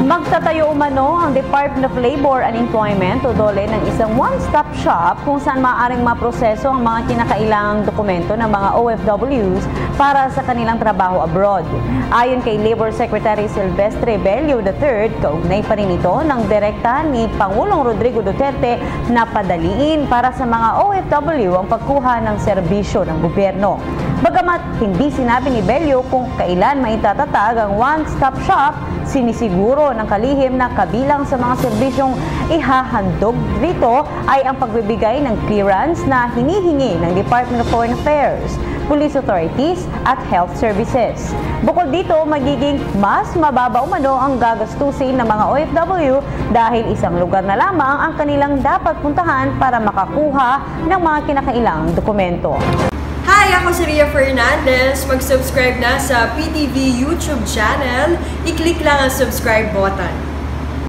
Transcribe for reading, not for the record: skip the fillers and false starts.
Magtatayo umano ang Department of Labor and Employment o DOLE ng isang one-stop shop kung saan maaaring maproseso ang mga kinakailangang dokumento ng mga OFWs para sa kanilang trabaho abroad. Ayon kay Labor Secretary Silvestre Bello III, kaugnay pa rin ito ng direkta ni Pangulong Rodrigo Duterte na padaliin para sa mga OFW ang pagkuha ng serbisyo ng gobyerno. Bagamat hindi sinabi ni Bello kung kailan maitatatag ang one-stop shop, sinisiguro ng kalihim na kabilang sa mga serbisyong ihahandog dito ay ang pagbibigay ng clearance na hinihingi ng Department of Foreign Affairs, police authorities at health services. Bukod dito, magiging mas mababa umano ang gagastusin ng mga OFW dahil isang lugar na lamang ang kanilang dapat puntahan para makakuha ng mga kinakailangang dokumento. Hi! Ako si Ria Fernandez. Mag-subscribe na sa PTV YouTube channel. I-click lang ang subscribe button.